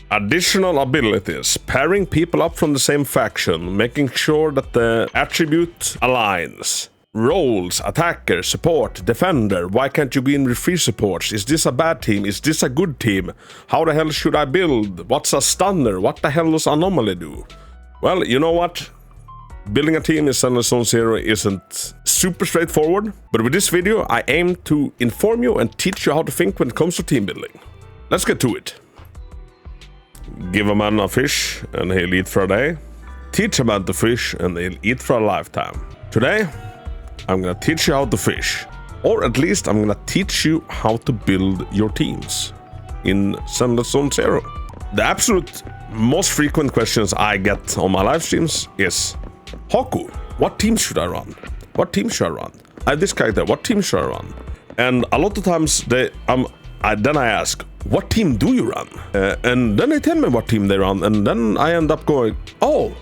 Additional abilities. Pairing people up from the same faction, making sure that the attribute aligns. Roles, attacker, support, defender. Why can't you be in with 3 supports? Is this a bad team? Is this a good team? How the hell should I build? What's a stunner? What the hell does Anomaly do? Well, you know what? Building a team in Zenless Zone Zero isn't super straightforward, but with this video I aim to inform you and teach you how to think when it comes to team building. Let's get to it. Give a man a fish and he'll eat for a day. Teach a man to fish and he'll eat for a lifetime. Today, I'm gonna teach you how to fish. Or at least I'm gonna teach you how to build your teams in Zenless Zone Zero. The absolute most frequent questions I get on my live streams is, Hako, what team should I run? What team should I run? I have this character, what team should I run? And a lot of times then I ask, what team do you run? And then they tell me what team they run, and then I end up going, oh,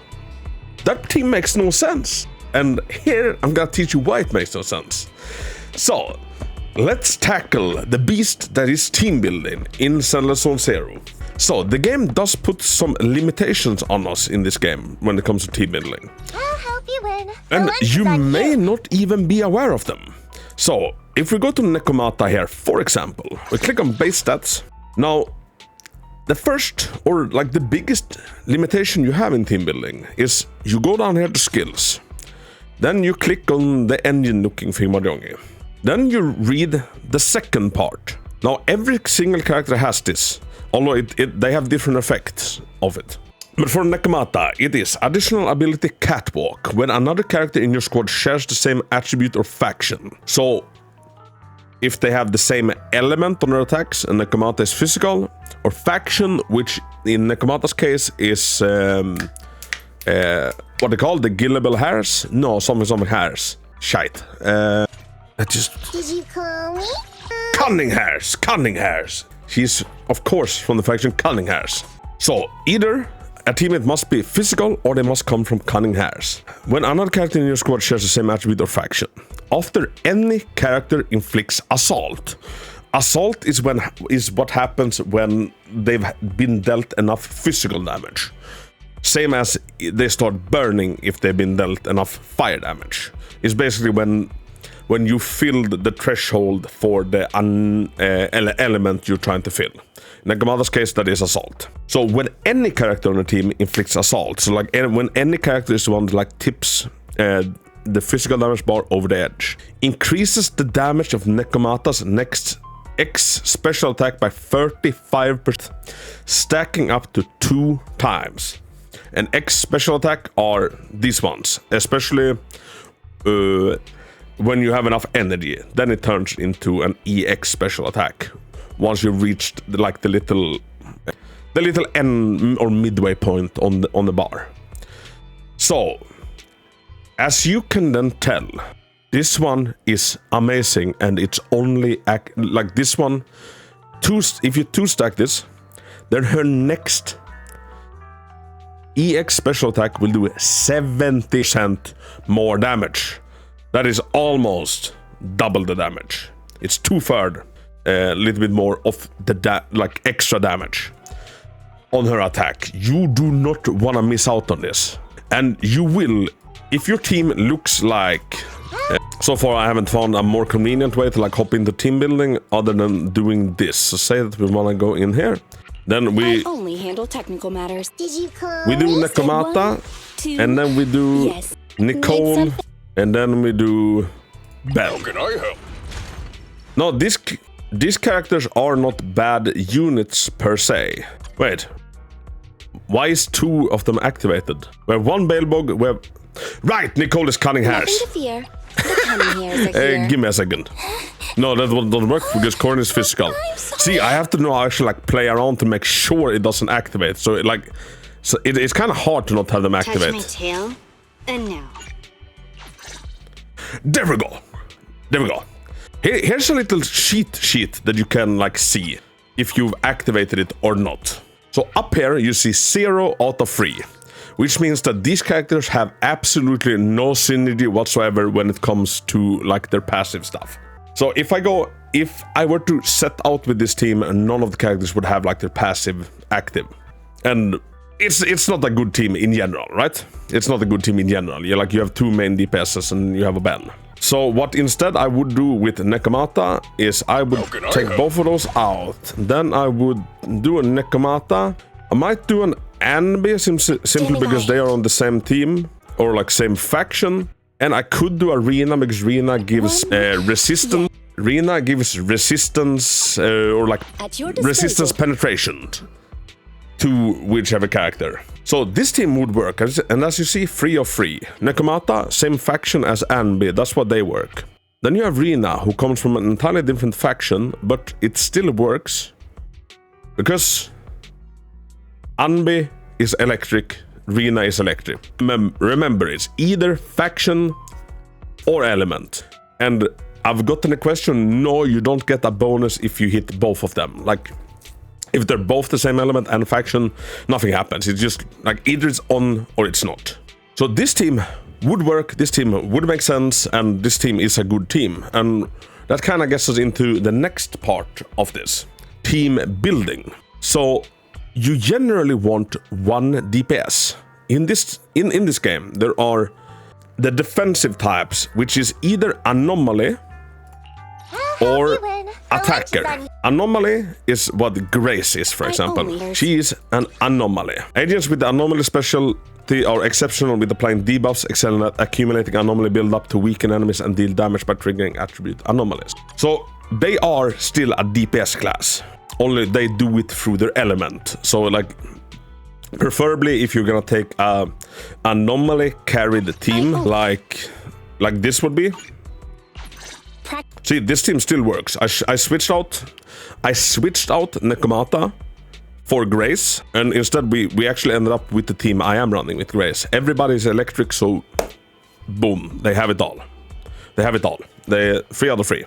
that team makes no sense. And here I'm gonna teach you why it makes no sense. So, let's tackle the beast that is team building in Zenless Zone Zero. So, the game does put some limitations on us in this game when it comes to team building. I'll help you win. And you may not even be aware of them. So, if we go to Nekomata here, for example, we click on base stats. Now, the first, or like the biggest limitation you have in team building is you go down here to skills. Then you click on the engine looking thingamajongi. Then you read the second part. Now, every single character has this, although they have different effects of it. But for Nekomata, it is additional ability catwalk, when another character in your squad shares the same attribute or faction. So, if they have the same element on their attacks, and Nekomata is physical, or faction, which in Nekomata's case is what they call the gillable hairs? No, something hairs. Shite. Did you call me? Cunning hairs. He's, of course, from the faction Cunning Hairs. So, either a teammate must be physical or they must come from Cunning Hairs. When another character in your squad shares the same attribute or faction, after any character inflicts assault. Assault is what happens when they've been dealt enough physical damage. Same as they start burning if they've been dealt enough fire damage. It's basically when you filled the threshold for the element you're trying to fill. In Nekomata's case, that is assault. So when any character on the team inflicts assault, so like when any character is the one that like tips the physical damage bar over the edge, increases the damage of Nekomata's next X special attack by 35%, stacking up to 2 times. And X special attack are these ones, especially when you have enough energy. Then it turns into an EX special attack once you've reached like the little end or midway point on the bar. So, as you can then tell, this one is amazing, and it's only like this one. If you 2-stack this, then her next EX special attack will do 70% more damage. That is almost double the damage. It's 2/3, a little bit more of the like extra damage on her attack. You do not want to miss out on this, and you will if your team looks like. So far, I haven't found a more convenient way to like hop into team building other than doing this. So say that we want to go in here. Then we only handle technical matters. Did you call we do Nekomata, and then we do Nicole, and then we do Belle. How can I help? No, these characters are not bad units per se. Wait, why is 2 of them activated? We have 1 Balebog. We have right. Nicole is Cunning Hairs. Nothing to fear. The cunning hairs are here. Give me a second. No, that doesn't work because Corn is physical. See, I have to know how actually like play around to make sure it doesn't activate. So it's kind of hard to not have them activate. Touch my tail, and now. There we go. Here's a little cheat sheet that you can like see if you've activated it or not. So up here you see 0 out of 3, which means that these characters have absolutely no synergy whatsoever when it comes to like their passive stuff. So if I were to set out with this team, none of the characters would have like their passive active. And it's not a good team in general, right? It's not a good team in general. You have two main DPSs and you have a Ben. So what instead I would do with Nekomata is I would take both of those out. Then I would do a Nekomata. I might do an Anbi simply because they are on the same team or like same faction. And I could do a Rina because Rina gives resistance. Rina gives resistance or like resistance penetration to whichever character. So this team would work, and as you see, 3 of 3. Nekomata, same faction as Anbi, that's what they work. Then you have Rina, who comes from an entirely different faction, but it still works because Anbi is electric, Rina is electric. Remember, it's either faction or element. And I've gotten a question, no, you don't get a bonus if you hit both of them. Like, if they're both the same element and faction, nothing happens. It's just like either it's on or it's not. So this team would work, this team would make sense, and this team is a good team. And that kind of gets us into the next part of this, team building. So you generally want one DPS. In this game, there are the defensive types, which is either anomaly or attacker. Anomaly is what Grace is, for example. She is an anomaly. Agents with the anomaly specialty are exceptional with applying debuffs, excelling at accumulating anomaly build-up to weaken enemies and deal damage by triggering attribute anomalies. So they are still a DPS class, only they do it through their element. So like, preferably if you're gonna take a anomaly carried team like this would be. See, this team still works. I switched out Nekomata for Grace, and instead we actually ended up with the team I am running with Grace. Everybody's electric, so boom, they have it all. They have it all. They 3 out of 3.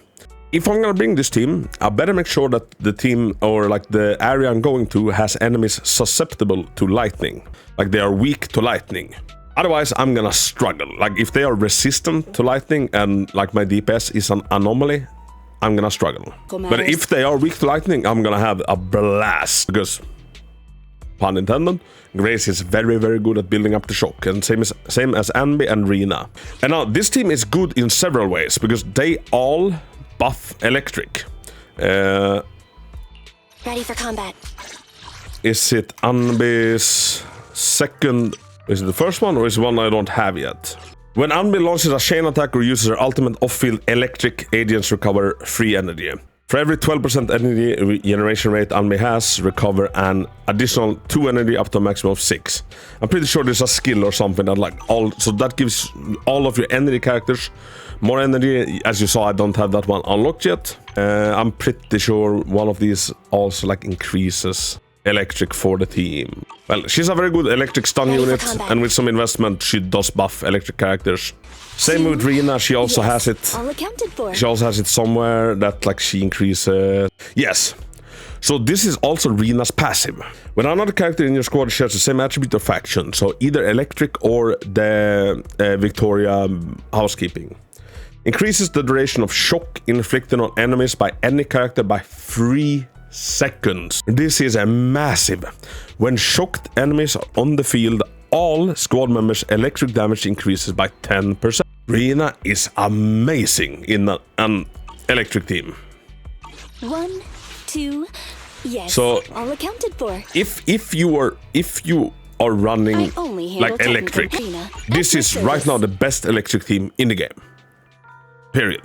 If I'm gonna bring this team, I better make sure that the team or like the area I'm going to has enemies susceptible to lightning. Like they are weak to lightning. Otherwise, I'm gonna struggle. Like if they are resistant to lightning and like my DPS is an anomaly, I'm gonna struggle. But if they are weak to lightning, I'm gonna have a blast because, pun intended, Grace is very, very good at building up the shock, and same as Anbi and Rina. And now this team is good in several ways because they all buff electric. Ready for combat. Is it Anbi's second? Is it the first one or is it one I don't have yet? When Anbi launches a chain attack or uses her ultimate off-field electric, agents recover free energy. For every 12% energy regeneration rate Anbi has, recover an additional 2 energy up to a maximum of 6. I'm pretty sure there's a skill or something that so that gives all of your energy characters more energy. As you saw, I don't have that one unlocked yet. I'm pretty sure one of these also like increases electric for the team. Well, she's a very good electric stun unit, and with some investment, she does buff electric characters. Same with Rina, she also has it. All accounted for. She also has it somewhere that like she increases. Yes. So this is also Rina's passive. When another character in your squad shares the same attribute or faction, so either electric or the Victoria housekeeping, increases the duration of shock inflicted on enemies by any character by 3 seconds. This is a massive. When shocked enemies are on the field, all squad members' electric damage increases by 10%. Rina is amazing in an electric team. 1, 2, yes. So all accounted for. If you are running like electric, this is right now the best electric team in the game. Period.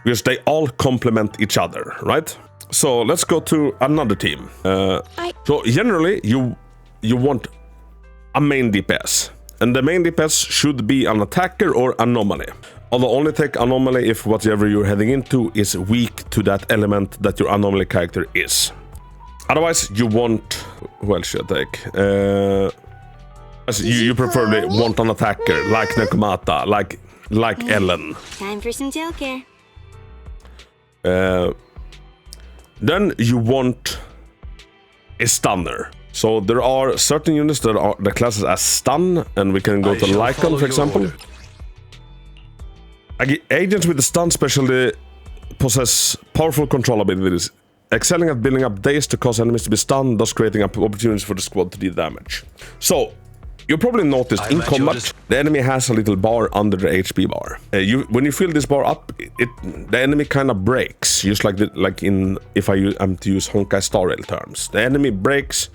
Because they all complement each other, right? So let's go to another team. So generally, you want a main DPS. And the main DPS should be an attacker or anomaly. Although only take anomaly if whatever you're heading into is weak to that element that your anomaly character is. Otherwise, you want... Who else should I take? You preferably want an attacker, like Nekomata, like Ellen. Time for some tail care. Then you want a stunner. So there are certain units that are the classes as stun, and we can go to Lycan, for example. Agents with the stun specialty possess powerful control abilities. Excelling at building up days to cause enemies to be stunned, thus creating up opportunities for the squad to deal damage. So, you probably noticed in combat, the enemy has a little bar under the HP bar. When you fill this bar up, the enemy kind of breaks, just like if I am to use Honkai Star Rail terms. The enemy breaks,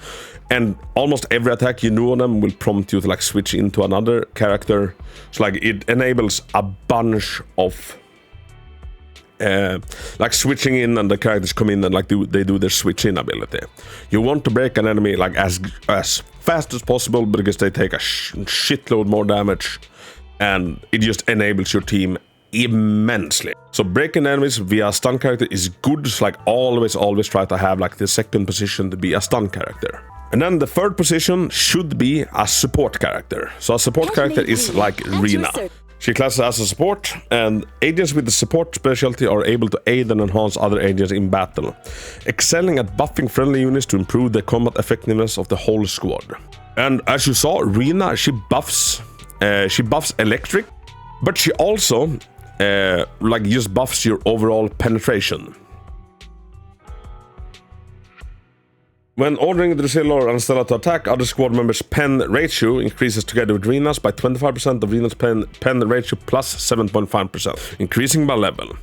and almost every attack you do on them will prompt you to like switch into another character. So like it enables a bunch of like switching in, and the characters come in and like they do their switch in ability. You want to break an enemy like as fast as possible because they take a shitload more damage, and it just enables your team immensely. So breaking enemies via a stun character is good. So like always try to have like the second position to be a stun character. And then the third position should be a support character. So a support character is like Rina. She classes as a support, and agents with the support specialty are able to aid and enhance other agents in battle, excelling at buffing friendly units to improve the combat effectiveness of the whole squad. And as you saw, Rina, she buffs electric, but she also like just buffs your overall penetration. When ordering Drusilla or Anastella to attack, other squad members' pen ratio increases together with Rina's by 25% of Rina's pen ratio plus 7.5%, increasing by level,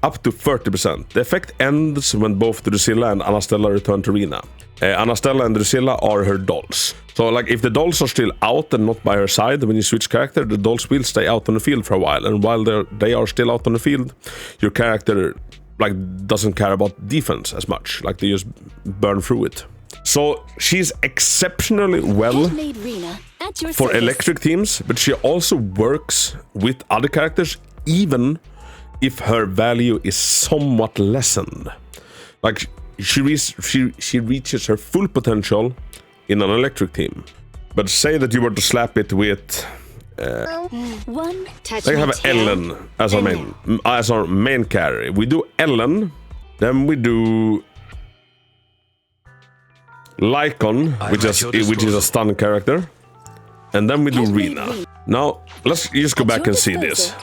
up to 30%. The effect ends when both Drusilla and Anastella return to Rina. Anastella and Drusilla are her dolls. So like if the dolls are still out and not by her side when you switch character, the dolls will stay out on the field for a while, and while they are still out on the field, your character like doesn't care about defense as much, like they just burn through it. So she's exceptionally well for electric teams, but she also works with other characters even if her value is somewhat lessened. Like she reaches her full potential in an electric team. But say that you were to slap it with they have Ellen as our main carry. We do Ellen, then we do Lycon, which is a stun character, and then we do Rina. Now let's just go back and see this.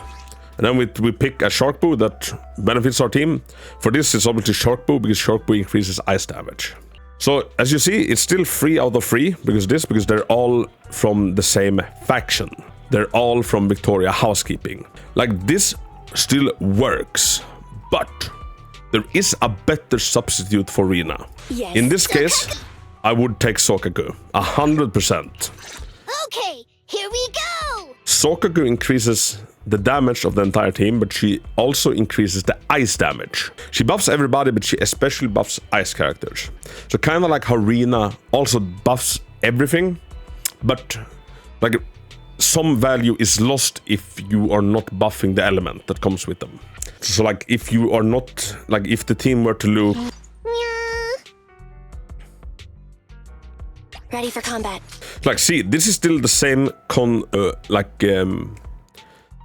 And then we pick a Shark Boo that benefits our team. For this, it's obviously Shark Boo because Shark Boo increases ice damage. So as you see, it's still 3 out of 3 because they're all from the same faction. They're all from Victoria Housekeeping. Like this still works, but there is a better substitute for Rina. Yes. In this case, I would take Sokaku, 100%. Okay, here we go! Sokaku increases the damage of the entire team, but she also increases the ice damage. She buffs everybody, but she especially buffs ice characters. So kind of like how Rina also buffs everything, but like some value is lost if you are not buffing the element that comes with them. So like if you are not, like if the team were to lose... Ready for combat. Like, see, this is still the same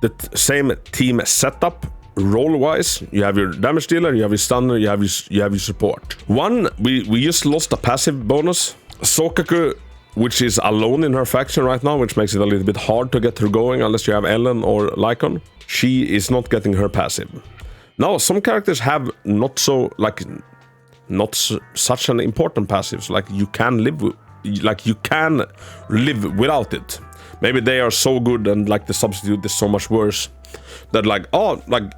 the same team setup role-wise. You have your damage dealer, you have your stunner, you have your support. We just lost a passive bonus. Sokaku, which is alone in her faction right now, which makes it a little bit hard to get her going unless you have Ellen or Lycon. She is not getting her passive. Now, some characters have not such an important passives. Like you can live without it. Maybe they are so good and like the substitute is so much worse that like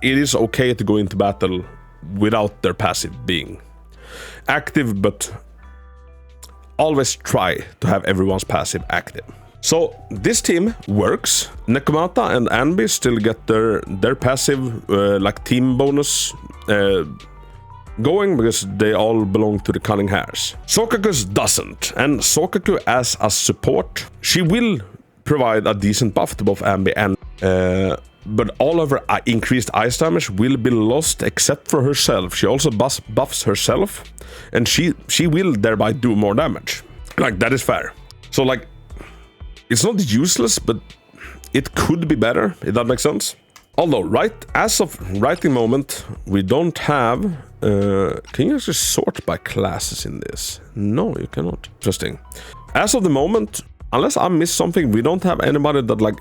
it is okay to go into battle without their passive being active, but always try to have everyone's passive active. So this team works. Nekomata and Anbi still get their passive like team bonus going because they all belong to the Cunning Hares. Sokaku's doesn't, and Sokaku as a support, she will provide a decent buff to both Anbi and but all of her increased ice damage will be lost except for herself. She also buffs herself, and she will thereby do more damage. Like that is fair. So like it's not useless, but it could be better, if that makes sense. Although as of writing moment, we don't have can you actually sort by classes in this? No, you cannot. Interesting. As of the moment, unless I missed something, we don't have anybody that like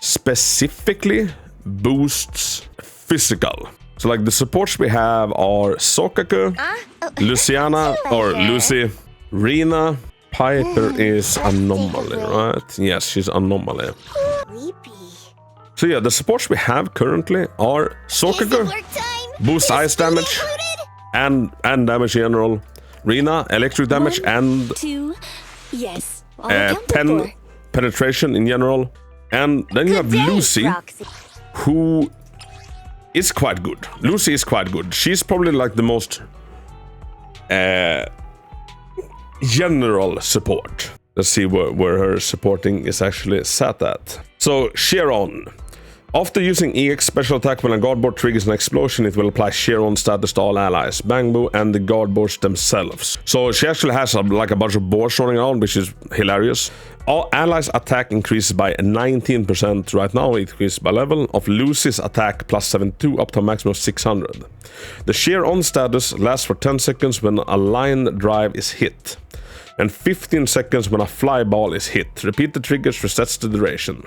specifically boosts physical. So like the supports we have are Sokaku, Luciana or Lucy, Rina, Piper is Anomaly, right? Yes, she's Anomaly. Sleepy. So yeah, the supports we have currently are Sokaku, Work time. boost ice damage, and damage in general. Rina, electric damage, 1, and 2, yes. All accounted 10 for. penetration in general. And then you have Lucy, who is quite good. Lucy is quite good. She's probably like the most general support. Let's see where her supporting is actually sat at. So, Sheeron. After using EX special attack when a guard board triggers an explosion, it will apply Sheeron status to all allies, Bangbu, and the guard boards themselves. So she actually has like a bunch of boards running around, which is hilarious. All allies' attack increases by 19% right now, it increases by level, of Lucy's attack plus 72 up to a maximum of 600. The Sheeron status lasts for 10 seconds when a line drive is hit, and 15 seconds when a fly ball is hit. Repeat the triggers, resets the duration.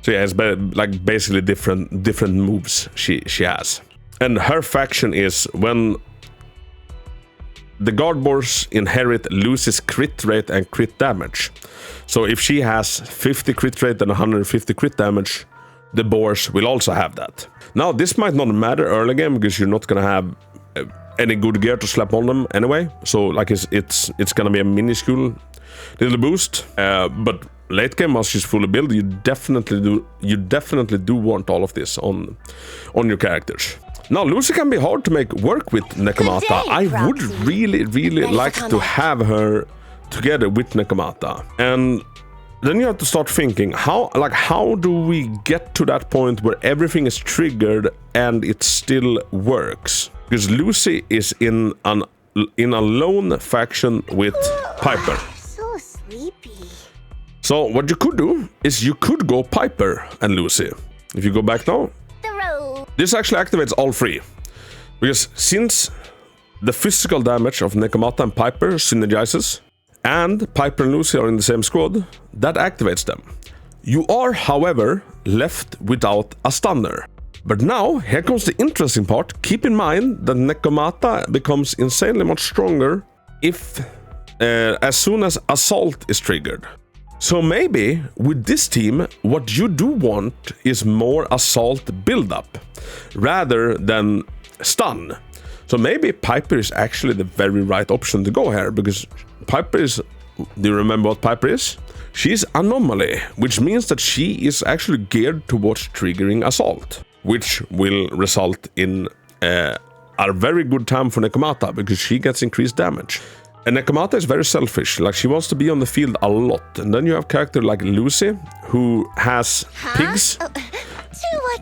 So yeah, it's like basically different moves she has. And her faction is when the guard boards inherit Lucy's crit rate and crit damage. So if she has 50 crit rate and 150 crit damage, the boars will also have that. Now this might not matter early game because you're not gonna have any good gear to slap on them anyway. So like it's gonna be a minuscule little boost, but late game, once she's fully built, you definitely do want all of this on your characters. Now, Lucy can be hard to make work with Nekomata. I would really like to have her together with Nekomata. And then you have to start thinking, how do we get to that point where everything is triggered and it still works? Because Lucy is in a lone faction with Piper. So sleepy. So what you could do is you could go Piper and Lucy. If you go back now, this actually activates all three. Because since the physical damage of Nekomata and Piper synergizes, and Piper and Lucy are in the same squad, that activates them. You are, however, left without a stunner. But now, here comes the interesting part. Keep in mind that Nekomata becomes insanely much stronger if as soon as Assault is triggered. So maybe with this team, what you do want is more Assault build-up rather than stun. So maybe Piper is actually the very right option to go here, because Piper is... Do you remember what Piper is? She's Anomaly, which means that she is actually geared towards triggering Assault, which will result in a very good time for Nekomata, because she gets increased damage. And Nekomata is very selfish, like she wants to be on the field a lot. And then you have a character like Lucy, who has pigs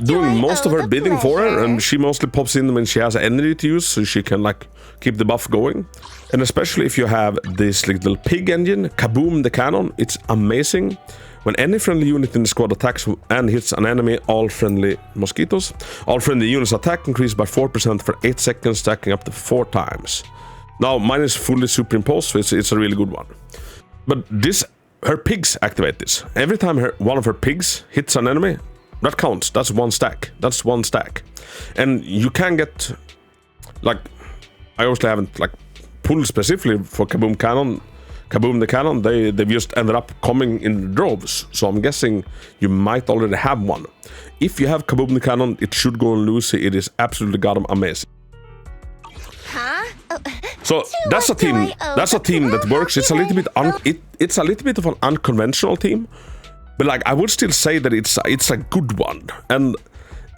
doing most of her bidding for her, and she mostly pops in when she has energy to use, so she can like keep the buff going. And especially if you have this little pig engine, Kaboom the cannon, it's amazing. When any friendly unit in the squad attacks and hits an enemy, all friendly mosquitoes, all friendly units attack increase by 4% for 8 seconds, stacking up to 4 times. Now, mine is fully superimposed, so it's a really good one. But her pigs activate this. Every time one of her pigs hits an enemy, that counts. That's 1 stack. That's 1 stack. And you can get, like, I obviously haven't, like, pulled specifically for Kaboom Cannon. Kaboom the Cannon, they've just ended up coming in droves. So I'm guessing you might already have one. If you have Kaboom the Cannon, it should go on Lucy. It is absolutely goddamn amazing. So that's a team. That's a team that works. It's a little bit it's a little bit of an unconventional team, but like I would still say that it's a good one. And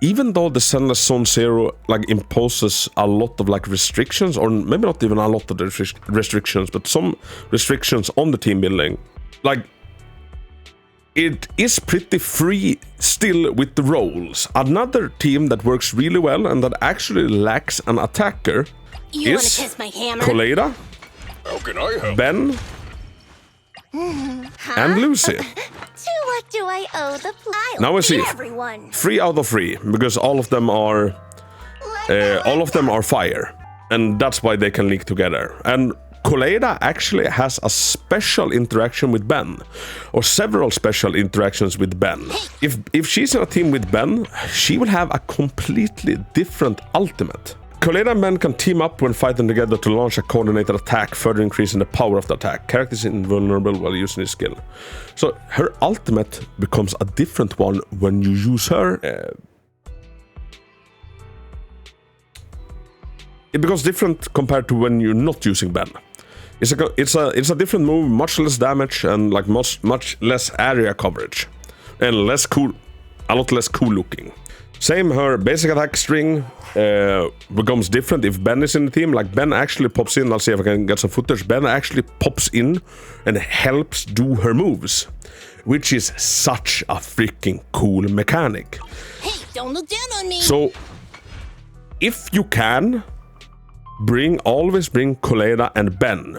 even though the Zenless Zone Zero like imposes a lot of like restrictions, or maybe not even a lot of the restrictions, but some restrictions on the team building, like it is pretty free still with the roles. Another team that works really well and that actually lacks an attacker is Koleida, Ben, and Lucy. To what do I owe the Now we see 3 out of 3, because all of them are fire, and that's why they can link together. And Koleida actually has a special interaction with Ben, or several special interactions with Ben. If she's in a team with Ben, she will have a completely different ultimate. Koleida and Ben can team up when fighting together to launch a coordinated attack, further increasing the power of the attack. Character is invulnerable while using his skill. So her ultimate becomes a different one when you use her. It becomes different compared to when you're not using Ben. It's a different move, much less damage and like much less area coverage, and a lot less cool looking. Same, her basic attack string becomes different if Ben is in the team. Like Ben actually pops in. I'll see if I can get some footage. Ben actually pops in and helps do her moves, which is such a freaking cool mechanic. Hey, don't look down on me. So, if you can, always bring Koleida and Ben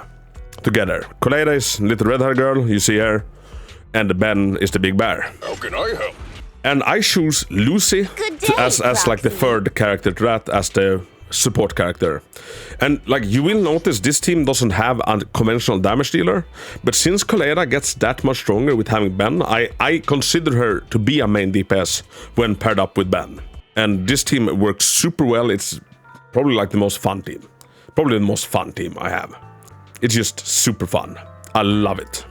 together. Koleida is little red-haired girl, you see her, and Ben is the big bear. How can I help? And I choose Lucy as like the third character to that, as the support character. And like you will notice, this team doesn't have a conventional damage dealer, but since Koleida gets that much stronger with having Ben, I consider her to be a main DPS when paired up with Ben. And this team works super well. It's probably like the most fun team. Probably the most fun team I have. It's just super fun. I love it.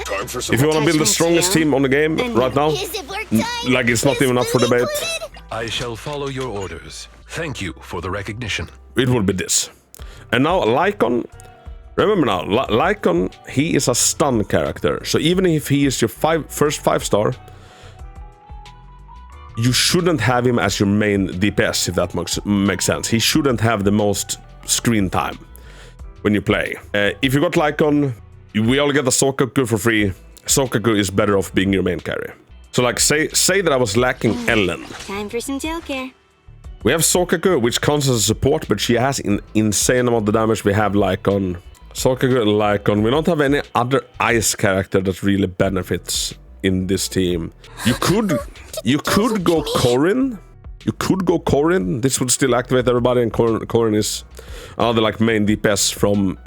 Time for some If you want to build the strongest team on the game right now, Is it work time? like it's not even up for debate, I shall follow your orders. Thank you for the recognition. it will be this. And now Lycon, remember now, Lycon, he is a stun character. So even if he is your first 5-star, you shouldn't have him as your main DPS, if that makes sense. He shouldn't have the most screen time when you play. If you got Lycon, we all get a Sokaku for free. Sokaku is better off being your main carry. So like say that I was lacking Ellen. Time for some tailcare. We have Sokaku, which counts as a support, but she has an insane amount of damage. We have Lycon, Sokaku and Lycon. We don't have any other ice character that really benefits in this team. You could go Corrin. You could go Corrin. This would still activate everybody, and Corrin is another like main DPS from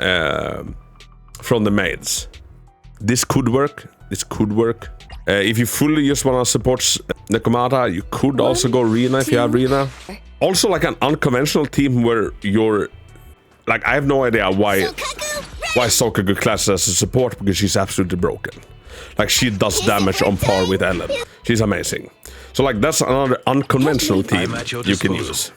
the maids. This could work. If you fully just want to support Nekomata, you could also go Rina if you have Rina. Also like an unconventional team where you're like, I have no idea why Sokaku classes as a support, because she's absolutely broken. Like she does damage on par with Ellen. She's amazing. So like that's another unconventional team you can use.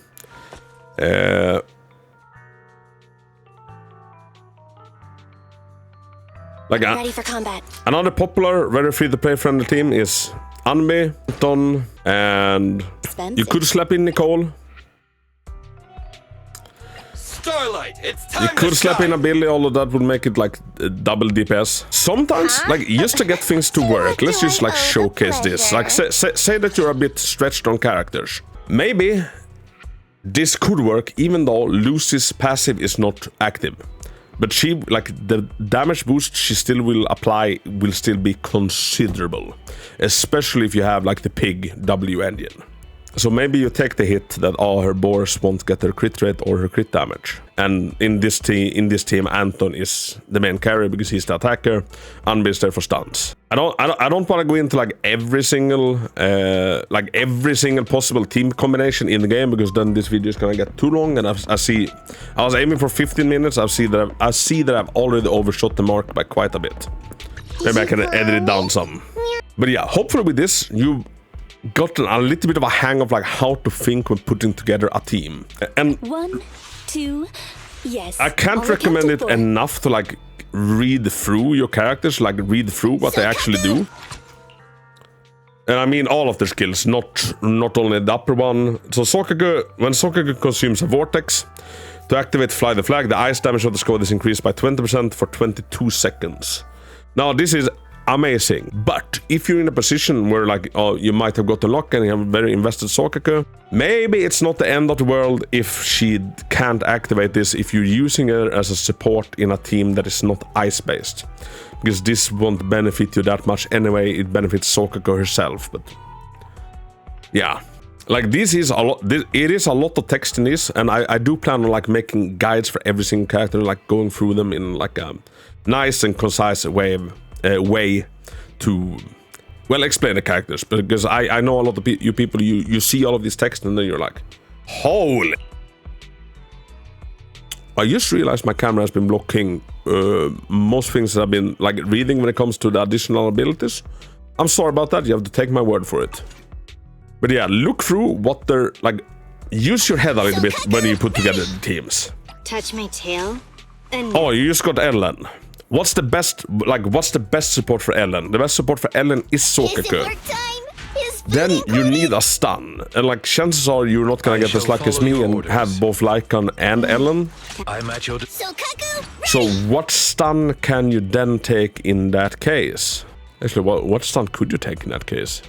Like Ready for combat. another popular, very free-to-play friendly team is Anbi, Anton, and you could slap in Nicole. Starlight, it's time You could slap in a Billy, although that would make it like double DPS. Sometimes, like just to get things to work, let's just like showcase this. Like say that you're a bit stretched on characters. Maybe this could work even though Lucy's passive is not active. But she, like, the damage boost she still will apply will still be considerable. Especially if you have, like, the pig W engine. So maybe you take the hit that all her boars won't get their crit rate or her crit damage. And in this team, Anton is the main carry because he's the attacker. Anbi is there for stuns. I don't want to go into like every single possible team combination in the game, because then this video is gonna get too long. And I was aiming for 15 minutes. I see that I've already overshot the mark by quite a bit. Maybe I can edit it down some. But yeah, hopefully with this you gotten a little bit of a hang of like how to think when putting together a team. And 1, 2, yes. I can't recommend it enough to like read through your characters, like read through what they actually do. And I mean all of their skills, not only the upper one. So when Sokaku consumes a vortex, to activate Fly the Flag, the ice damage of the squad is increased by 20% for 22 seconds. Now this is amazing, but if you're in a position where like you might have got the lock and you have a very invested Sokaku, maybe it's not the end of the world if she can't activate this if you're using her as a support in a team that is not ice based, because this won't benefit you that much anyway. It benefits Sokaku herself. But yeah, Like this is a lot. It is a lot of text in this, and I do plan on like making guides for every single character, like going through them in like a nice and concise way to, well, explain the characters. Because I know a lot of you people, you see all of this text and then you're like, holy. I just realized my camera has been blocking most things that I've been like reading when it comes to the additional abilities. I'm sorry about that. You have to take my word for it. But yeah, look through what they're like. Use your head a little bit when you put together the teams. Touch my tail. And Oh, you just got Ellen. What's the best support for Ellen? The best support for Ellen is Sokaku. Then you need a stun, and like chances are you're not gonna get as lucky as me and have both Lycan and Ellen. I'm at your So what stun can you then take in that case? Actually, what stun could you take in that case?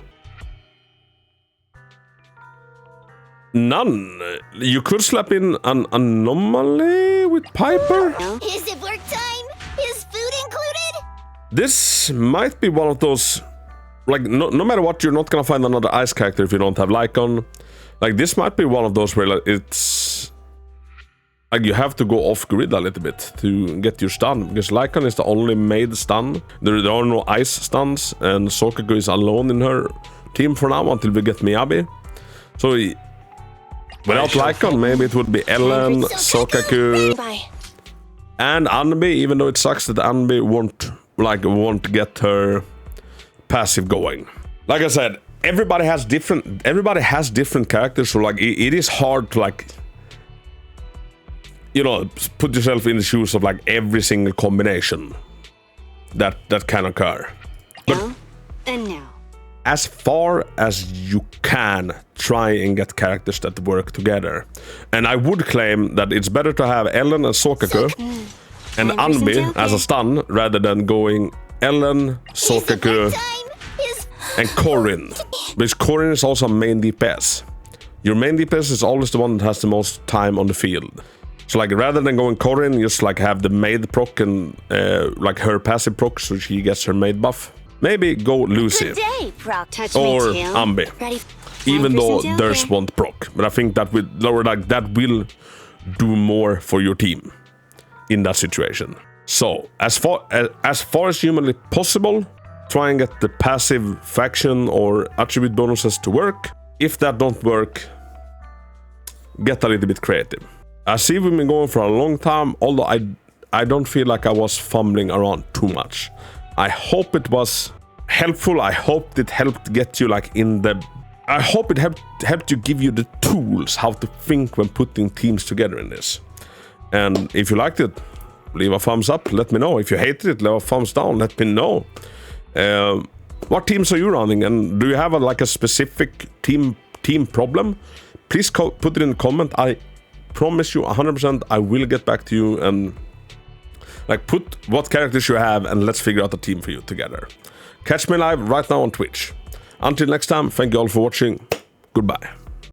None. You could slap in an anomaly with Piper. Is it work time? Is food included? This might be one of those, like, no matter what, you're not gonna find another ice character if you don't have Lycan. Like, this might be one of those where like, it's like you have to go off grid a little bit to get your stun, because Lycan is the only made stun. There are no ice stuns, and Sokaku is alone in her team for now until we get Miyabi. So without Lycan, maybe it would be Ellen, Sokaku, bye. and Anbi, even though it sucks that Anbi won't get her passive going. Like I said, everybody has different characters, so like it is hard to like, you know, put yourself in the shoes of like every single combination that can occur. Now and now. As far as you can, try and get characters that work together. And I would claim that it's better to have Ellen and Sokaku and Anbi as a stun rather than going Ellen, Sokaku, and Corrin. Because Corrin is also main DPS. Your main DPS is always the one that has the most time on the field. So like rather than going Corrin, just like have the maid proc and like her passive proc so she gets her maid buff. Maybe go Lucy Touch or my tail. Anbi. Ready? Even though Tail theirs care. won't proc. But I think that will will do more for your team in that situation. So as far as humanly possible, try and get the passive faction or attribute bonuses to work. If that don't work, get a little bit creative. I see we've been going for a long time, although I don't feel like I was fumbling around too much. I hope it was helpful. I hope it helped get you like in the... I hope it helped you, give you the tools how to think when putting teams together in this. And if you liked it, leave a thumbs up, let me know. If you hated it, leave a thumbs down, let me know. What teams are you running, and do you have like a specific team problem? Please put it in the comment. I promise you 100% I will get back to you and like put what characters you have and let's figure out a team for you together. Catch me live right now on Twitch. Until next time, thank you all for watching. Goodbye.